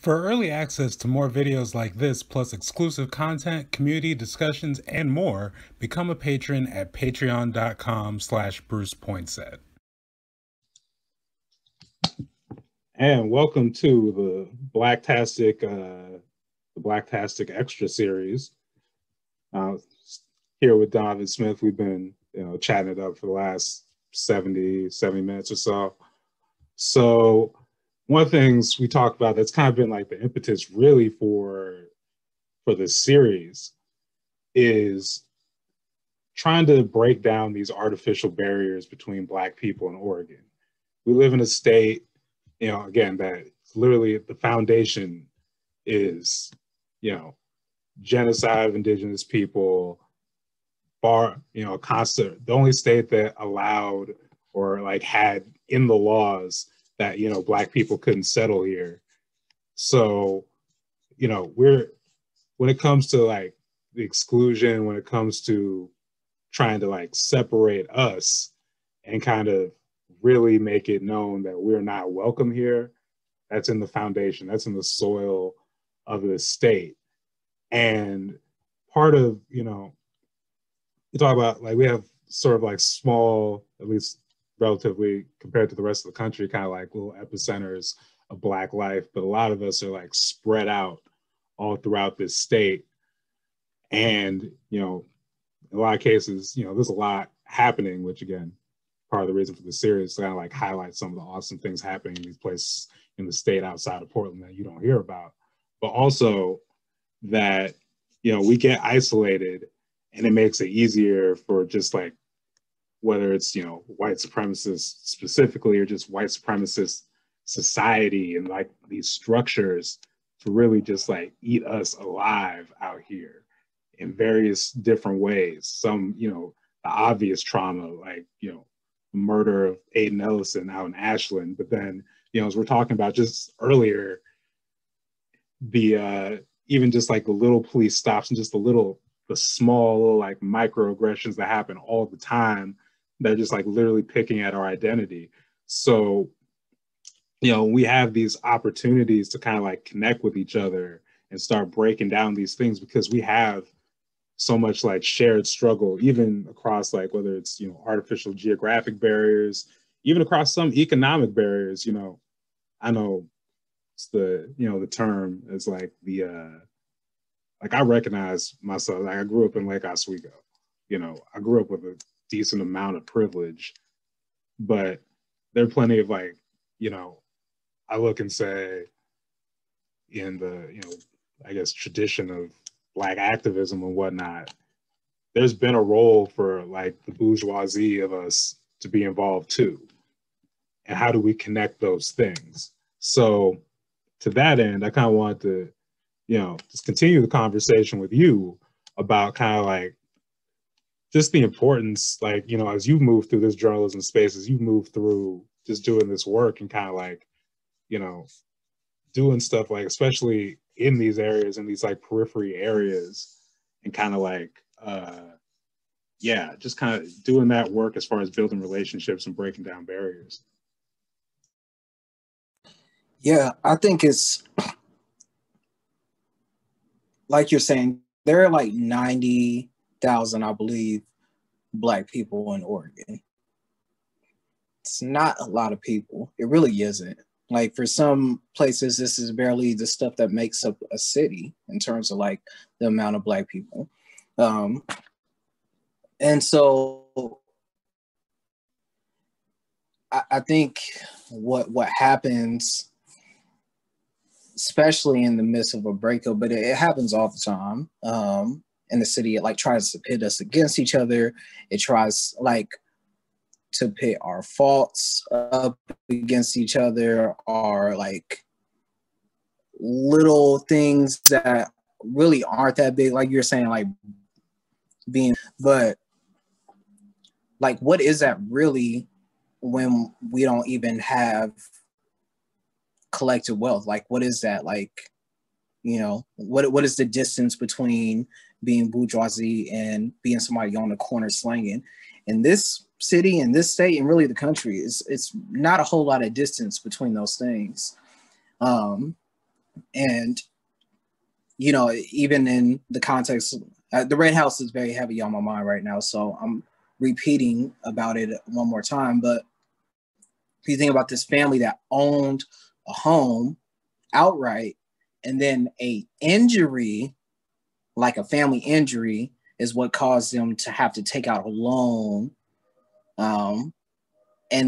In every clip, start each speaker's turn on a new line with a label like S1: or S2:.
S1: For early access to more videos like this, plus exclusive content, community discussions, and more, become a patron at patreon.com/BrucePoinsett.
S2: And welcome to the Blacktastic Extra Series. Here with Donovan Smith, we've been chatting it up for the last 70 minutes or so. So one of the things we talked about that's kind of been like the impetus really for this series is trying to break down these artificial barriers between Black people in Oregon. We live in a state, again, that literally the foundation is, genocide of indigenous people, the only state that allowed or like had in the laws that, Black people couldn't settle here. So, when it comes to like the exclusion, when it comes to trying to like separate us and kind of really make it known that we're not welcome here, that's in the foundation, that's in the soil of the state. And part of, you talk about like we have sort of like small, at least relatively compared to the rest of the country, kind of like little epicenters of Black life, but a lot of us are like spread out all throughout this state. And, in a lot of cases, there's a lot happening, which again, part of the reason for the series to kind of like highlight some of the awesome things happening in these places in the state outside of Portland that you don't hear about, but also that, we get isolated and it makes it easier for just like, whether it's, white supremacists specifically or just white supremacist society and like these structures to really just like eat us alive out here in various different ways. Some, the obvious trauma, like, the murder of Aiden Ellison out in Ashland. But then, as we're talking about just earlier, the even just like the little police stops and just the small little like microaggressions that happen all the time that are just like literally picking at our identity. So, we have these opportunities to kind of like connect with each other and start breaking down these things because we have so much like shared struggle, even across like whether it's, artificial geographic barriers, even across some economic barriers. I know it's the term is like like I recognize myself, like I grew up in Lake Oswego, I grew up with a decent amount of privilege, but there are plenty of like, I look and say in the, I guess tradition of Black activism and whatnot, there's been a role for like the bourgeoisie of us to be involved too. And how do we connect those things? So to that end, I kind of wanted to, just continue the conversation with you about kind of like just the importance, like, as you move through this journalism space, as you move through just doing this work and kind of like, doing stuff like, especially in these areas, in these like periphery areas, and kind of like, just kind of doing that work as far as building relationships and breaking down barriers.
S3: Yeah, I think it's like you're saying, there are like 90,000, I believe, Black people in Oregon. It's not a lot of people. It really isn't. Like for some places, this is barely the stuff that makes up a city in terms of like the amount of Black people. And so I think what happens, especially in the midst of a breakup, but it happens all the time in the city. It like tries to pit us against each other. It tries like to pit our faults up against each other, or like little things that really aren't that big, like you're saying, like but like what is that really when we don't even have collective wealth? Like what is that? Like, what is the distance between being bourgeoisie and being somebody on the corner slanging? In this city, in this state, and really the country, it's not a whole lot of distance between those things. And, you know, even in the context, the Red House is very heavy on my mind right now, so I'm repeating about it one more time. But if you think about this family that owned a home outright, and then a injury, like a family injury, is what caused them to have to take out a loan, and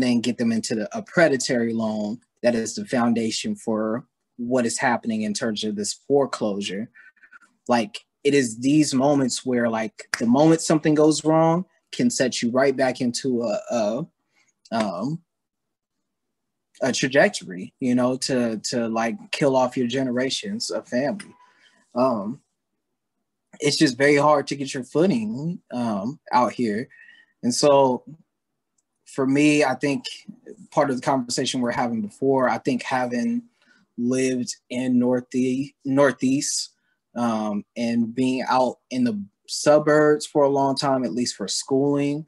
S3: then get them into a predatory loan that is the foundation for what is happening in terms of this foreclosure. Like, it is these moments where, like, the moment something goes wrong can set you right back into a trajectory, you know, to like kill off your generations of family. It's just very hard to get your footing out here. And so for me, I think part of the conversation we're having before, I think having lived in Northeast and being out in the suburbs for a long time, at least for schooling,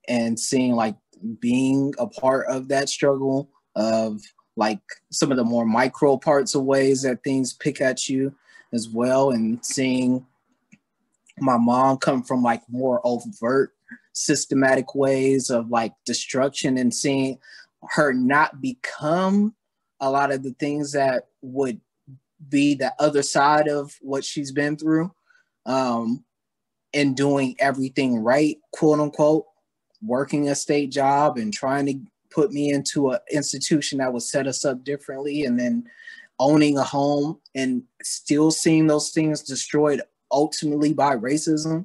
S3: and seeing, like, being a part of that struggle of, like, some of the more micro parts of ways that things pick at you as well, and seeing my mom come from, like, more overt systematic ways of, like, destruction, and seeing her not become a lot of the things that would be the other side of what she's been through, and doing everything right, quote unquote, working a state job and trying to put me into an institution that would set us up differently, and then owning a home and still seeing those things destroyed ultimately by racism.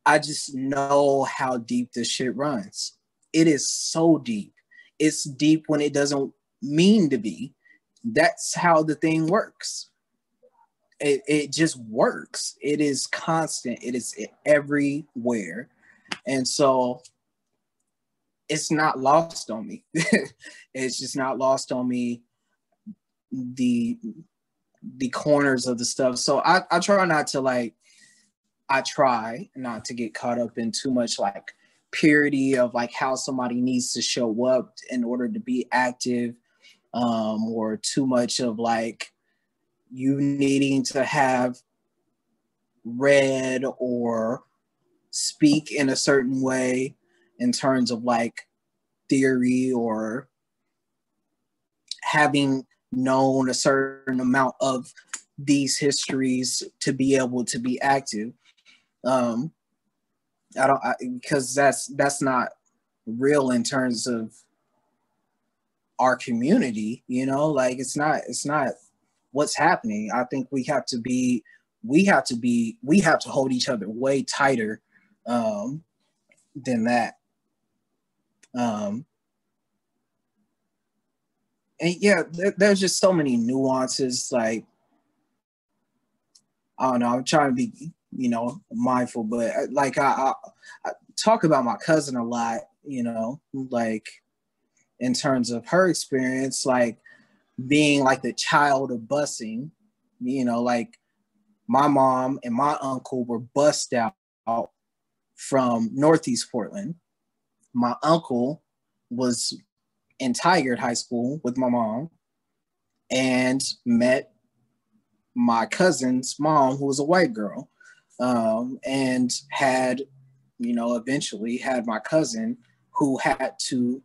S3: I just know how deep this shit runs. It is so deep. It's deep when it doesn't mean to be. That's how the thing works. It just works. It is constant. It is everywhere. And so it's not lost on me. It's just not lost on me, the corners of the stuff. So I try not to get caught up in too much, like, purity of, like, how somebody needs to show up in order to be active, or too much of, like, you needing to have read or speak in a certain way in terms of, like, theory, or having known a certain amount of these histories to be able to be active. Because that's not real in terms of our community, you know, like, it's not what's happening. I think we have to hold each other way tighter than that. And yeah, there's just so many nuances. Like, I don't know, I'm trying to be, you know, mindful, but, like, I talk about my cousin a lot, you know, like, in terms of her experience, like, being, like, the child of busing, you know, like, my mom and my uncle were bussed out from Northeast Portland. My uncle was in Tigard High School with my mom and met my cousin's mom, who was a white girl, and had, you know, eventually had my cousin, who had to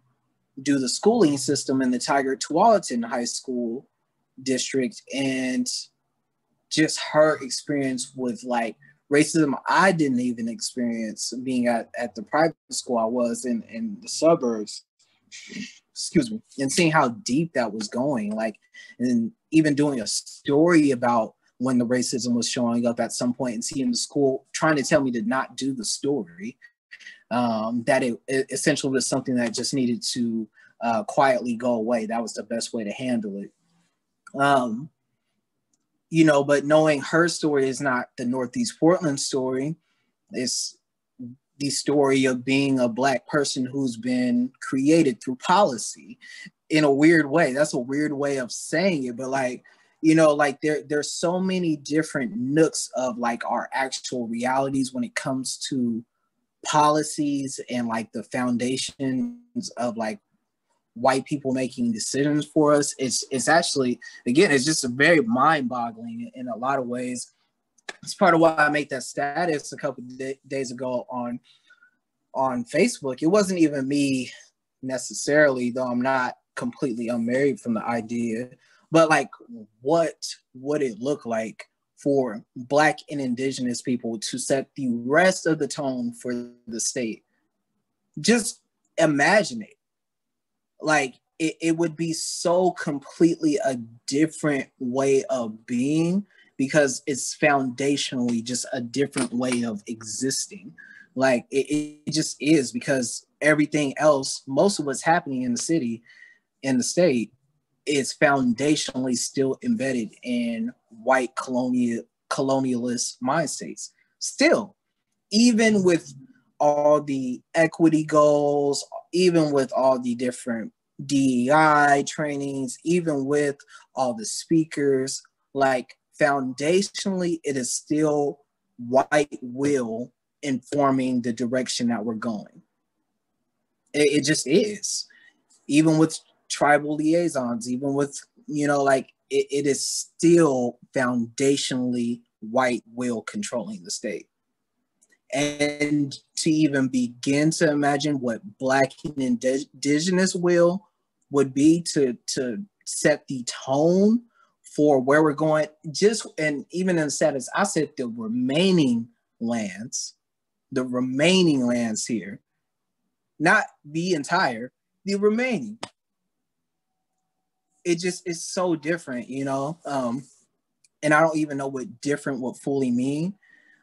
S3: do the schooling system in the Tigard Tualatin High School district. And just her experience with, like, racism I didn't even experience being at the private school I was in the suburbs, excuse me, and seeing how deep that was going, like, and even doing a story about when the racism was showing up at some point, and seeing the school trying to tell me to not do the story, that it essentially was something that just needed to quietly go away. That was the best way to handle it. You know, but knowing her story is not the Northeast Portland story. It's the story of being a Black person who's been created through policy in a weird way. That's a weird way of saying it, but, like, you know, like, there's so many different nooks of, like, our actual realities when it comes to policies and, like, the foundations of, like, white people making decisions for us. It's actually, again, it's just a very mind-boggling in a lot of ways. It's part of why I made that status a couple days ago on Facebook. It wasn't even me necessarily, though I'm not completely unmarried from the idea, but like, what would it look like for Black and Indigenous people to set the rest of the tone for the state? Just imagine it. Like, it would be so completely a different way of being, because it's foundationally just a different way of existing. Like, it just is, because everything else, most of what's happening in the city, in the state, is foundationally still embedded in white colonialist mind states. Still, even with all the equity goals, even with all the different DEI trainings, even with all the speakers, like, foundationally, it is still white will informing the direction that we're going. It just is. Even with tribal liaisons, even with, like, it is still foundationally white will controlling the state. And to even begin to imagine what Black and Indigenous will would be to set the tone for where we're going, and even in the status, I said the remaining lands here, not the entire, the remaining. It just is so different, and I don't even know what different would fully mean.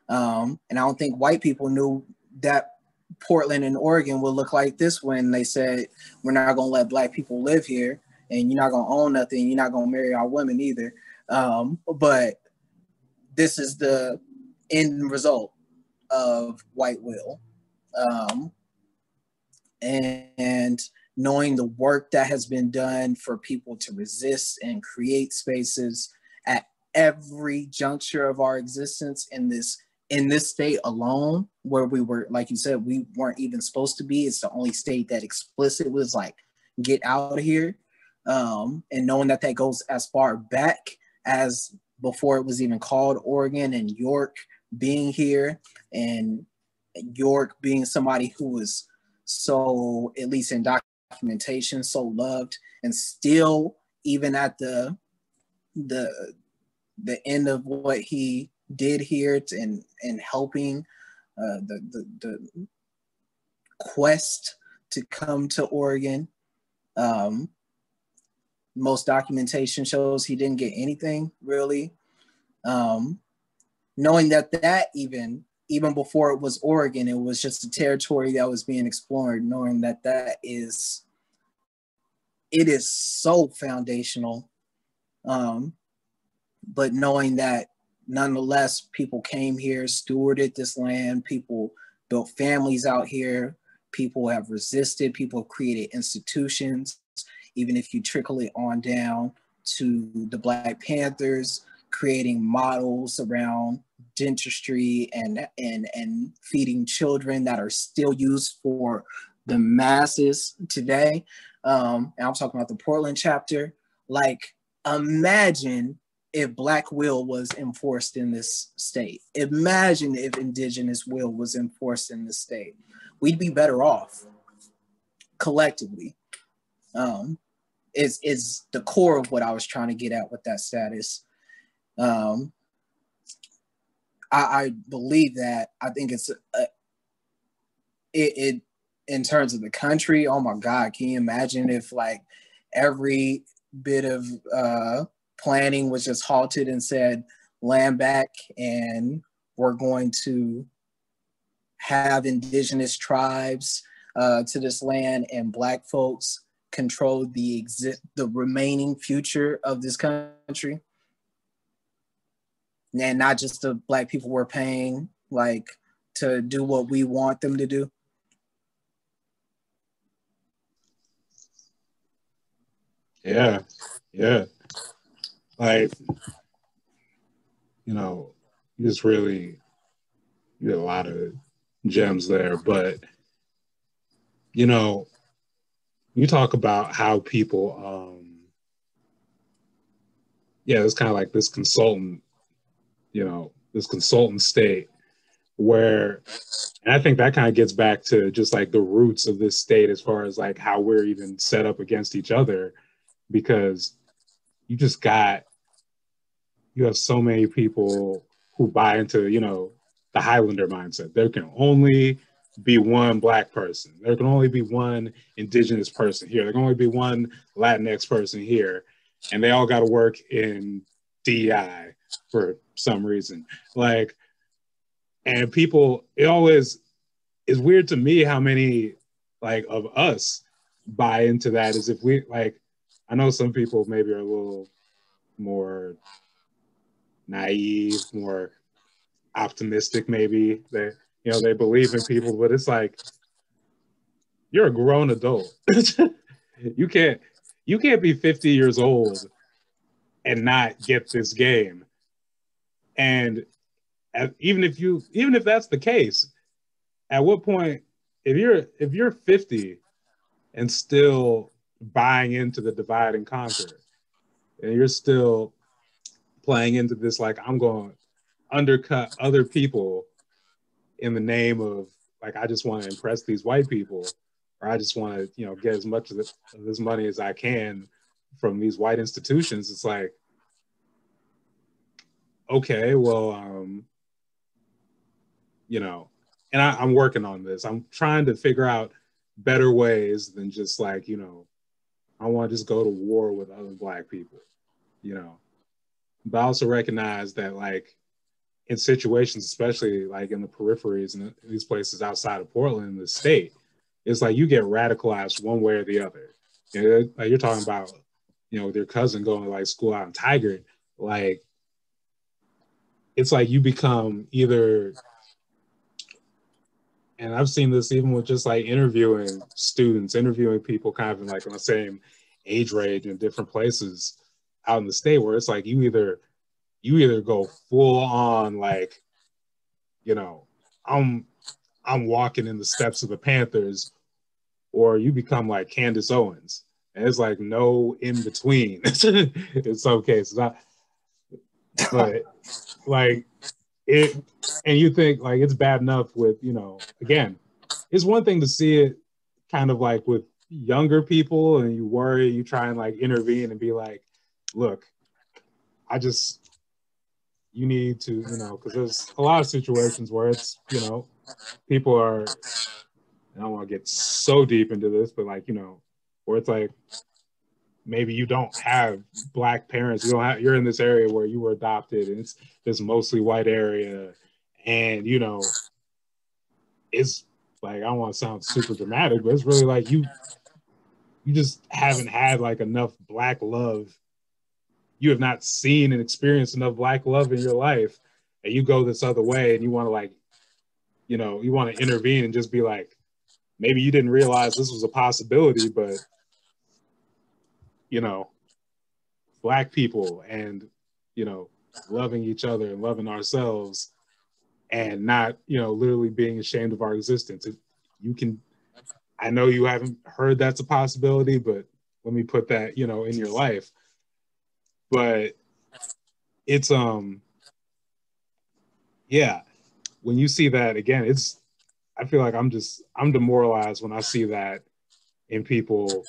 S3: And I don't think white people knew that Portland and Oregon would look like this when they said, we're not going to let Black people live here, and you're not going to own nothing. You're not going to marry our women either. But this is the end result of white will. And knowing the work that has been done for people to resist and create spaces at every juncture of our existence in this state alone, where we were, like you said, we weren't even supposed to be. It's the only state that explicit was like, get out of here. And knowing that goes as far back as before it was even called Oregon, and York being here, and York being somebody who was so, at least in documentation, so loved, and still, even at the end of what he did here and helping the quest to come to Oregon. Most documentation shows he didn't get anything really. Knowing that even before it was Oregon, it was just a territory that was being explored, knowing that it is so foundational. But knowing that nonetheless, people came here, stewarded this land, people built families out here, people have resisted, people have created institutions, even if you trickle it on down to the Black Panthers, creating models around dentistry and feeding children that are still used for the masses today. And I'm talking about the Portland chapter. Like, imagine if Black will was enforced in this state. Imagine if Indigenous will was enforced in this state. We'd be better off collectively. Is the core of what I was trying to get at with that status. I believe that. I think it in terms of the country. Oh my God, can you imagine if like every bit of planning was just halted and said, land back, and we're going to have Indigenous tribes to this land, and Black folks control the remaining future of this country, and not just the Black people we're paying like to do what we want them to do.
S2: Yeah. Like, you just really, you get a lot of gems there. But, you talk about how people, yeah, it's kind of like this consultant, this consultant state where, and I think that kind of gets back to just like the roots of this state as far as like how we're even set up against each other, because you just got, you have so many people who buy into, the Highlander mindset. There can only be one Black person. There can only be one Indigenous person here. There can only be one Latinx person here. And they all got to work in DEI for some reason. Like, and people, it always is weird to me how many like of us buy into that, as if we like, I know some people maybe are a little more naive, more optimistic, maybe that, they believe in people, but it's like, you're a grown adult. you can't you can't be 50 years old and not get this game. And even if that's the case, at what point, if you're 50 and still buying into the divide and conquer, and you're still playing into this, like, I'm going to undercut other people in the name of, like, I just want to impress these white people, or I just want to, get as much of this money as I can from these white institutions. It's like, okay, well, and I'm working on this. I'm trying to figure out better ways than just like, I want to just go to war with other Black people, But I also recognize that, like, in situations, especially like in the peripheries and these places outside of Portland, the state, it's like you get radicalized one way or the other. Like you're talking about, with your cousin going to like school out in Tigard, like, it's like you become either, and I've seen this even with just like interviewing students, interviewing people kind of in like in the same age range in different places out in the state, where it's like you either go full on like, I'm walking in the steps of the Panthers, or you become like Candace Owens. And it's like no in between in some cases. But like it, and you think like it's bad enough with, again, it's one thing to see it kind of like with younger people and you worry, you try and like intervene and be like, look, you need to, because there's a lot of situations where it's, people are, I don't want to get so deep into this, but like, where it's like, maybe you don't have Black parents, you're in this area where you were adopted and it's this mostly white area. And, it's like, I don't want to sound super dramatic, but it's really like you just haven't had like enough Black love. You have not seen and experienced enough Black love in your life, and you go this other way and you want to like, you want to intervene and just be like, maybe you didn't realize this was a possibility, but, Black people and, loving each other and loving ourselves and not, literally being ashamed of our existence. I know you haven't heard that's a possibility, but let me put that, in your life. But it's, yeah, when you see that again, I feel like I'm demoralized when I see that in people,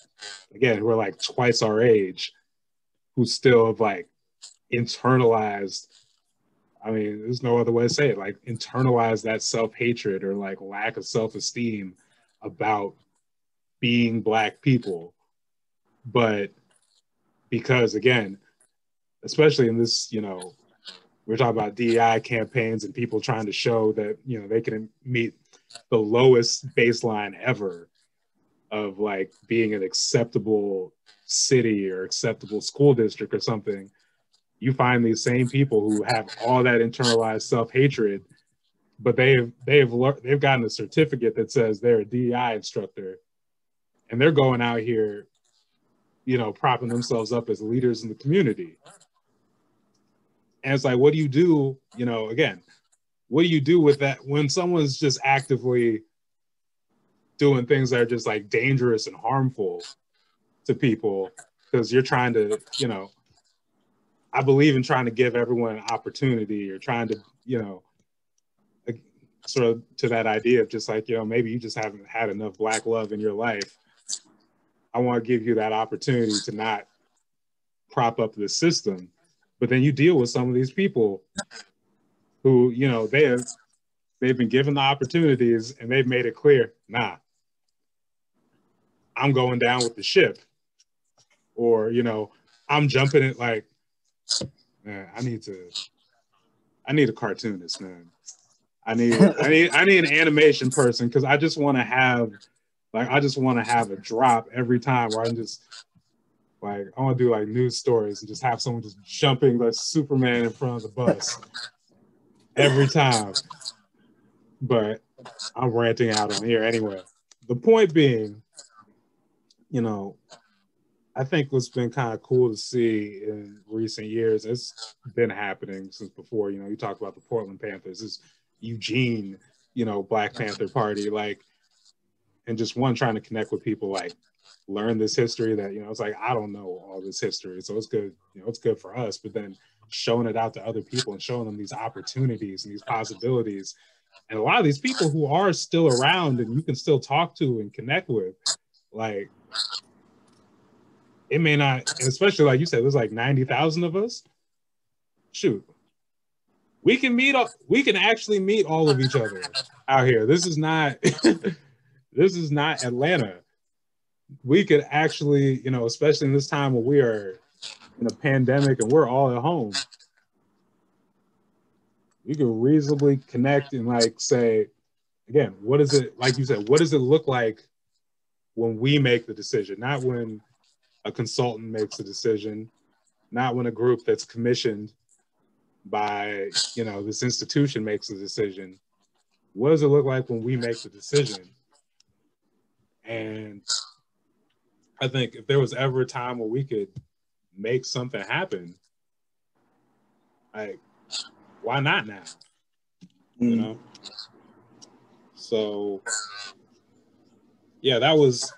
S2: again, who are like twice our age, who still have like internalized, I mean, there's no other way to say it, like internalized that self-hatred or like lack of self-esteem about being Black people. But because again, especially in this, we're talking about DEI campaigns and people trying to show that, they can meet the lowest baseline ever of like being an acceptable city or acceptable school district or something. You find these same people who have all that internalized self-hatred, but they've gotten a certificate that says they're a DEI instructor, and they're going out here, propping themselves up as leaders in the community. And it's like, what do you do? Again, what do you do with that when someone's just actively doing things that are just like dangerous and harmful to people, because you're trying to, you know, I believe in trying to give everyone an opportunity, or trying to, you know, like, sort of to that idea of just like, you know, maybe you just haven't had enough Black love in your life. I want to give you that opportunity to not prop up the system. But then you deal with some of these people who, you know, they've been given the opportunities and they've made it clear, nah, I'm going down with the ship. Or, you know, I'm jumping it. Like, man, I need a cartoonist, man. I need an animation person, because I just want to have a drop every time where I'm just like, I want to do like news stories and just have someone just jumping like Superman in front of the bus every time. But I'm ranting out on here anyway. The point being, you know, I think what's been kind of cool to see in recent years, it's been happening since before, you know, you talk about the Portland Panthers, this Eugene, you know, Black Panther Party, like, and just one, trying to connect with people, like, learn this history that, you know, it's like, I don't know all this history, so it's good, you know, it's good for us, but then showing it out to other people and showing them these opportunities and these possibilities. And a lot of these people who are still around and you can still talk to and connect with, like, it may not, and especially like you said, there's like 90,000 of us. Shoot, we can actually meet all of each other out here. This is not this is not Atlanta. We could actually, you know, especially in this time when we are in a pandemic and we're all at home, we can reasonably connect and like say, again, what is it, like you said, what does it look like when we make the decision? Not when a consultant makes a decision, not when a group that's commissioned by, you know, this institution makes a decision. What does it look like when we make the decision? And I think if there was ever a time where we could make something happen, like, why not now? You know? So, yeah, I was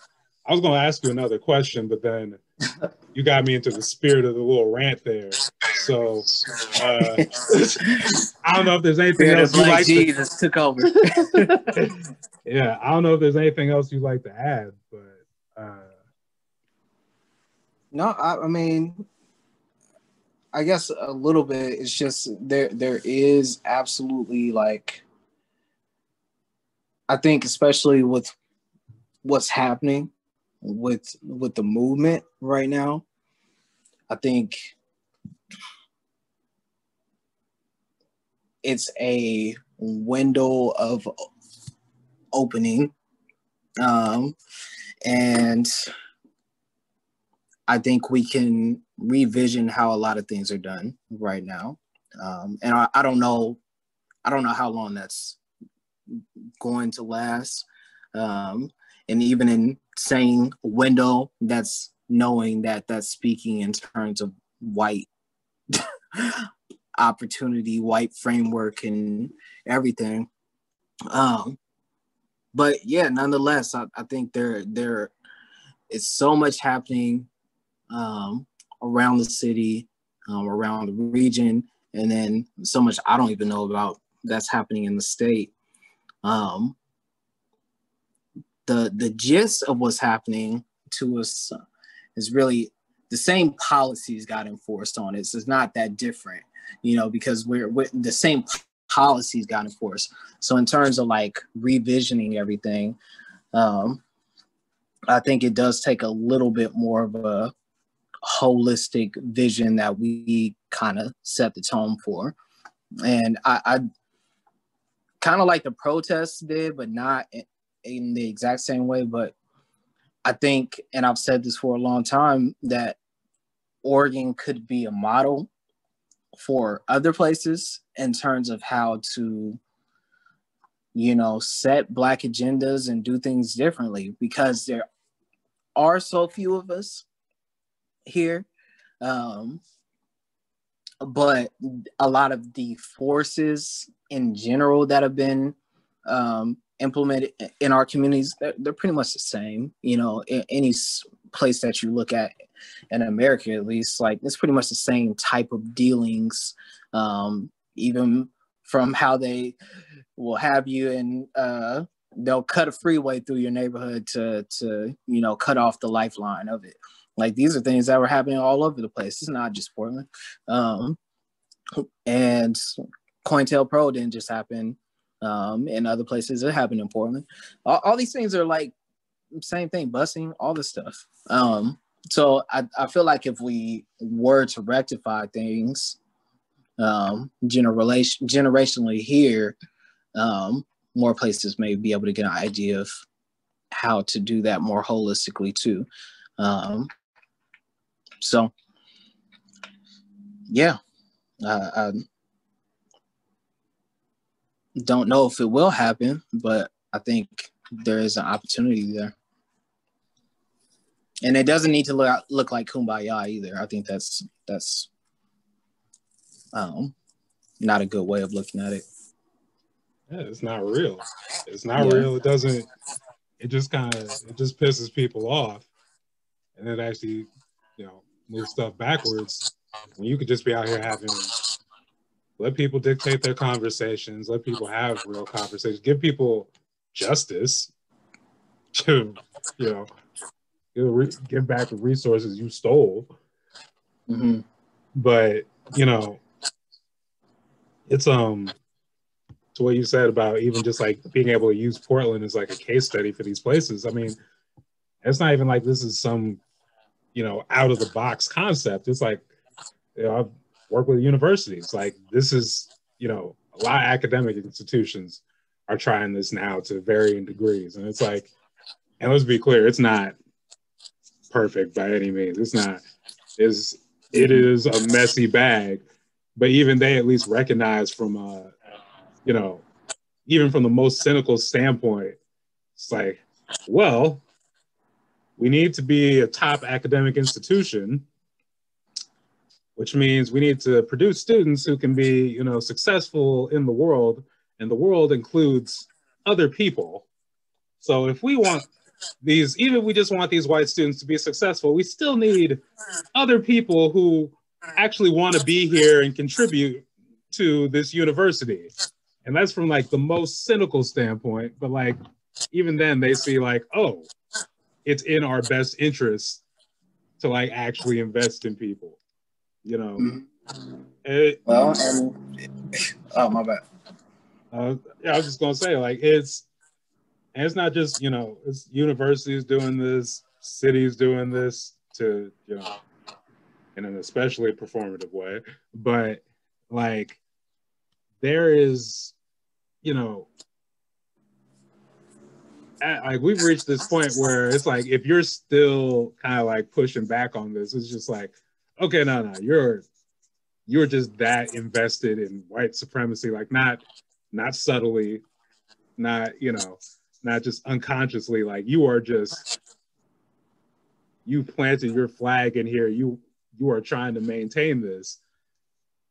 S2: going to ask you another question, but then you got me into the spirit of the little rant there. So, I don't know if there's anything else you like.
S3: Jesus took over.
S2: Yeah, I don't know if there's anything else you'd like to add, but
S3: no, I mean, I guess a little bit. It's just there is absolutely, like, I think especially with what's happening with the movement right now, I think it's a window of opening, and I think we can revision how a lot of things are done right now, and I don't know how long that's going to last, and even in saying window, that's knowing that that's speaking in terms of white opportunity, white framework, and everything. But yeah, nonetheless, I think there is so much happening around the city, around the region, and then so much I don't even know about that's happening in the state. The gist of what's happening to us is really the same policies got enforced on it. So it's not that different, you know, because we're the same policies got enforced. So in terms of like revisioning everything, I think it does take a little bit more of a holistic vision that we kind of set the tone for. And I kind of like the protests did, but not in the exact same way. But I think, and I've said this for a long time, that Oregon could be a model for other places in terms of how to, you know, set Black agendas and do things differently, because there are so few of us here. But a lot of the forces in general that have been implemented in our communities, they're pretty much the same. You know, in any place that you look at in America, at least, like it's pretty much the same type of dealings, even from how they will have you and they'll cut a freeway through your neighborhood to you know, cut off the lifeline of it. Like these are things that were happening all over the place. It's not just Portland. And COINTELPRO didn't just happen in other places. It happened in Portland. All these things are like same thing, busing, all this stuff. So I feel like if we were to rectify things generationally here, more places may be able to get an idea of how to do that more holistically too. So yeah, I don't know if it will happen, but I think there is an opportunity there. And it doesn't need to look like Kumbaya either. I think that's not a good way of looking at it.
S2: Yeah, it's not real. It's not real. It doesn't. It just pisses people off, and it actually, you know, moves stuff backwards. When you could just be out here let people dictate their conversations, let people have real conversations, give people justice to, you know, give back the resources you stole.
S3: Mm-hmm.
S2: But, you know, it's to what you said about even just like being able to use Portland as like a case study for these places. I mean, it's not even like this is some, you know, out of the box concept. It's like, you know, I've worked with universities. Like this is, you know, a lot of academic institutions are trying this now to varying degrees. And it's like, and let's be clear, it's not perfect by any means. It is a messy bag, but even they at least recognize from you know, even from the most cynical standpoint, it's like, well, we need to be a top academic institution, which means we need to produce students who can be, you know, successful in the world, and the world includes other people. So if we want even if we just want these white students to be successful, we still need other people who actually want to be here and contribute to this university. And that's from like the most cynical standpoint, but like even then they see like, oh, it's in our best interest to like actually invest in people, you know.
S3: Oh my bad.
S2: Yeah, I was just gonna say like it's not just, you know, it's universities doing this, cities doing this to, you know, in an especially performative way, but like there is, you know, like we've reached this point where it's like if you're still kind of like pushing back on this, it's just like, okay, no, you're just that invested in white supremacy, like not subtly, not, you know, not just unconsciously, like you planted your flag in here, you are trying to maintain this.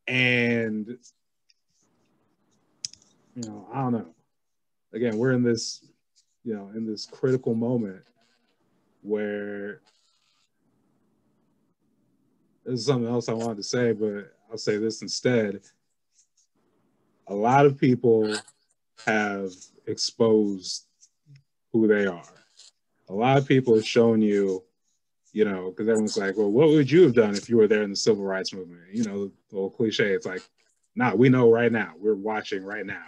S2: And, you know, I don't know. Again, we're in this, you know, in this critical moment where this is something else I wanted to say, but I'll say this instead. A lot of people have exposed who they are. A lot of people have shown you, you know, because everyone's like, well, what would you have done if you were there in the civil rights movement? You know, the old cliche. It's like, nah, we know right now. We're watching right now.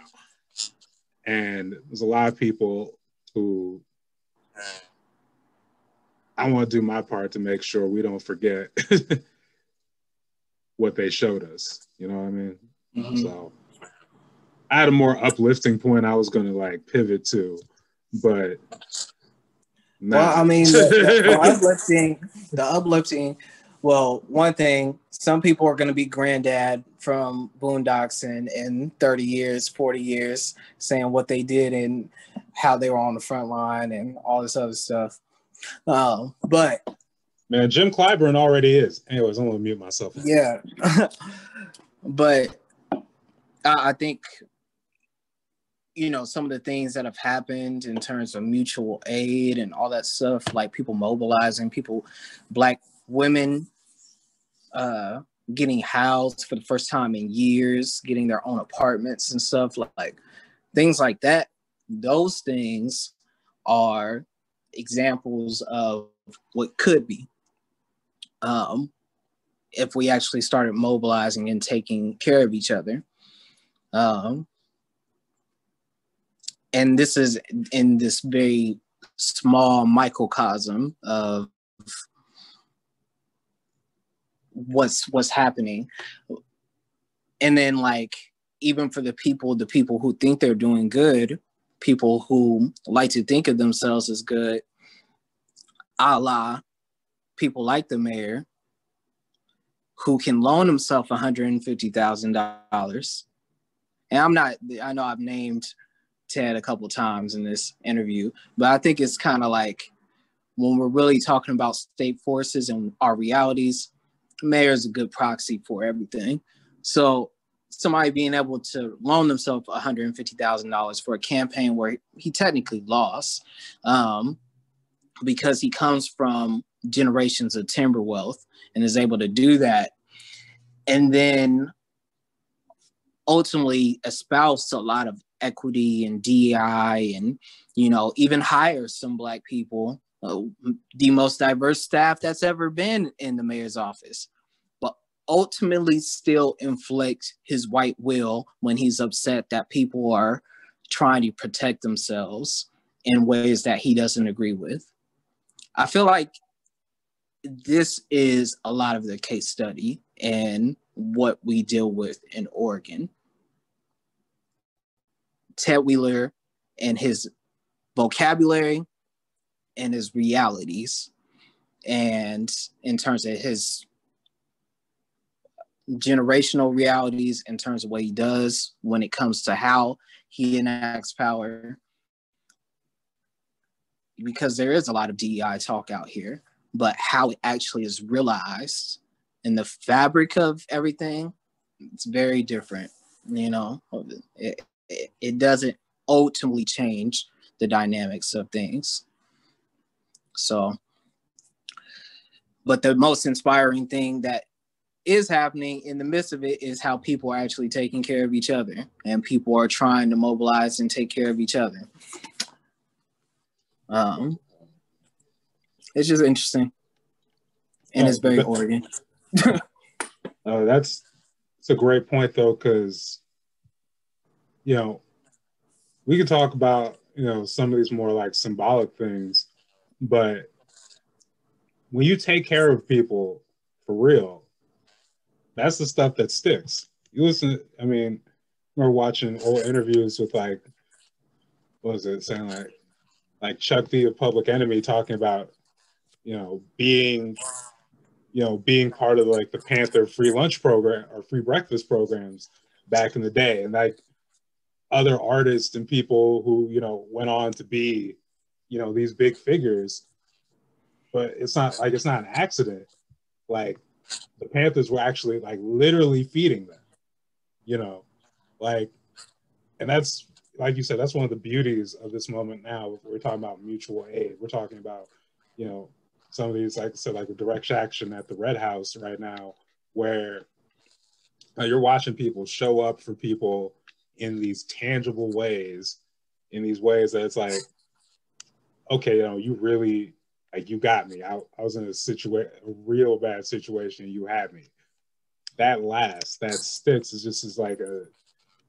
S2: And there's a lot of people who I want to do my part to make sure we don't forget what they showed us. You know what I mean? Mm-hmm. So I had a more uplifting point I was going to like pivot to, but nah.
S3: Well, I mean, the uplifting, well, one thing, some people are going to be granddad from Boondocks in 30 years, 40 years, saying what they did and how they were on the front line and all this other stuff. But
S2: man, Jim Clyburn already is. Anyways, I'm going to mute myself.
S3: Yeah. But I think, some of the things that have happened in terms of mutual aid and all that stuff, like people mobilizing, Black women getting housed for the first time in years, getting their own apartments and stuff, like things like that. Those things are examples of what could be if we actually started mobilizing and taking care of each other. And this is in this very small microcosm of what's happening. And then, like, even for the people who think they're doing good, people who like to think of themselves as good, a la people like the mayor, who can loan himself $150,000. And I know I've named Ted a couple times in this interview, but I think it's kind of like, when we're really talking about state forces and our realities, mayor is a good proxy for everything. So somebody being able to loan themselves $150,000 for a campaign where he technically lost, because he comes from generations of timber wealth and is able to do that, and then ultimately espouse a lot of equity and DEI, and even hire some Black people, the most diverse staff that's ever been in the mayor's office, but ultimately still inflict his white will when he's upset that people are trying to protect themselves in ways that he doesn't agree with. I feel like this is a lot of the case study and what we deal with in Oregon. Ted Wheeler and his vocabulary and his realities, and in terms of his generational realities, in terms of what he does when it comes to how he enacts power, because there is a lot of DEI talk out here, but how it actually is realized in the fabric of everything, it's very different. It doesn't ultimately change the dynamics of things. So, but the most inspiring thing that is happening in the midst of it is how people are actually taking care of each other, and people are trying to mobilize and take care of each other. It's just interesting, and it's very Oregon.
S2: That's a great point, though, because we could talk about some of these more like symbolic things, but when you take care of people for real, that's the stuff that sticks. You listen, we're watching old interviews with what was it saying, like Chuck D of Public Enemy talking about being part of like the Panther free lunch program or free breakfast programs back in the day, and like other artists and people who went on to be these big figures. But it's not an accident. Like, the Panthers were actually like literally feeding them, and that's, like you said, that's one of the beauties of this moment now. We're talking about mutual aid. We're talking about, some of these, like I said, like a direct action at the Red House right now, where you're watching people show up for people in these tangible ways, in these ways that it's like, okay, you really, like, you got me. I was in a real bad situation. You had me. That sticks. Is just like a,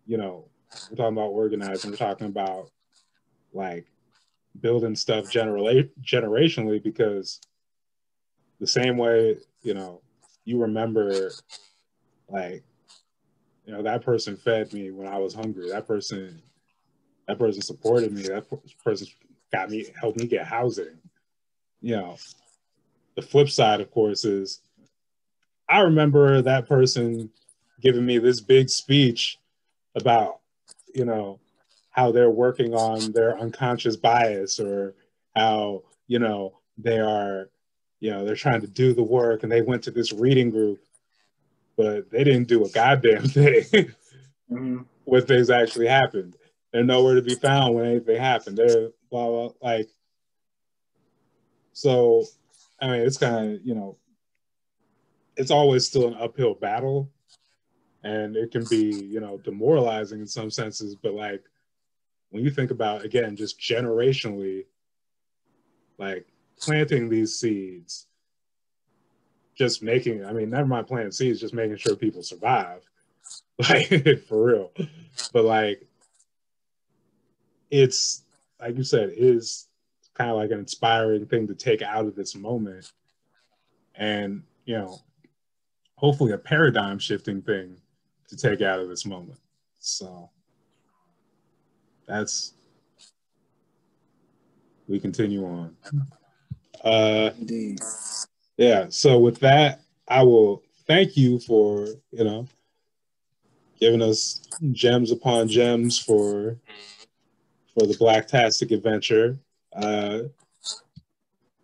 S2: we're talking about organizing. We're talking about like building stuff generationally, because the same way, you remember, like, that person fed me when I was hungry. That person supported me. That person helped me get housing. The flip side, of course, is I remember that person giving me this big speech about, how they're working on their unconscious bias, or how, they are, they're trying to do the work, and they went to this reading group, but they didn't do a goddamn thing when things actually happened. They're nowhere to be found when anything happened. They're blah, blah, like, so, I mean, it's kind of, you know, it's always still an uphill battle, and it can be, you know, demoralizing in some senses, but like, when you think about, again, just generationally, like planting these seeds, just making, I mean, never mind planting seeds, just making sure people survive, like, for real. But like, it's, like you said, is kind of like an inspiring thing to take out of this moment, and, you know, hopefully a paradigm shifting thing to take out of this moment. So that's, we continue on.
S3: Indeed.
S2: Yeah. So with that, I will thank you for, you know, giving us gems upon gems for the Blacktastic adventure. You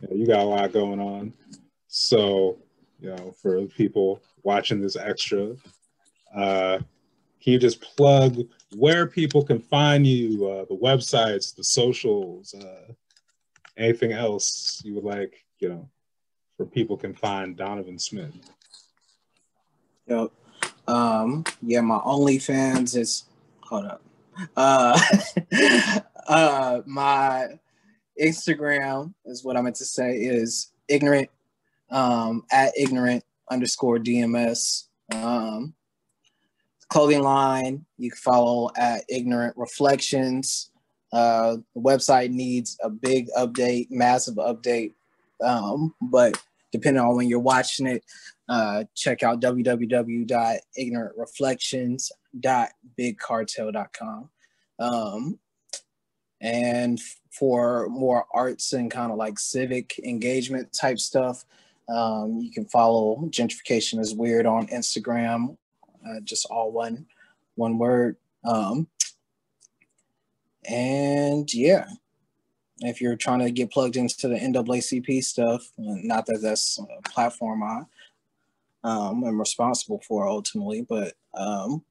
S2: know, you got a lot going on. So, you know, for people watching this extra, can you just plug where people can find you, the websites, the socials, anything else you would like, you know, where people can find Donovan Smith?
S3: Yep. Yeah, my OnlyFans is, hold up. My Instagram is what I meant to say is ignorant, at ignorant_DMS. Clothing line, you can follow at Ignorant Reflections. The website needs a big update, massive update. But depending on when you're watching it, check out www.ignorantreflections.bigcartel.com. And for more arts and kind of like civic engagement type stuff, you can follow Gentrification is Weird on Instagram, just all one word. And yeah, if you're trying to get plugged into the NAACP stuff, not that that's a platform I'm responsible for ultimately, but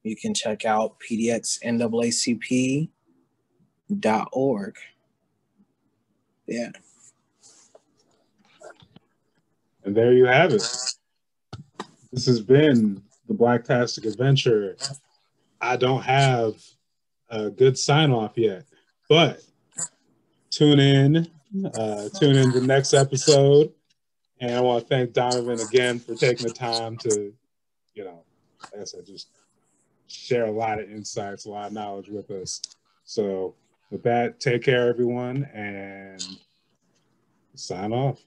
S3: you can check out pdxnaacp.org. Yeah.
S2: And there you have it. This has been the Blacktastic Adventure. I don't have a good sign off yet, but tune in the next episode. And I want to thank Donovan again for taking the time to, you know, like I said, just share a lot of insights, a lot of knowledge with us. So with that, take care, everyone, and sign off.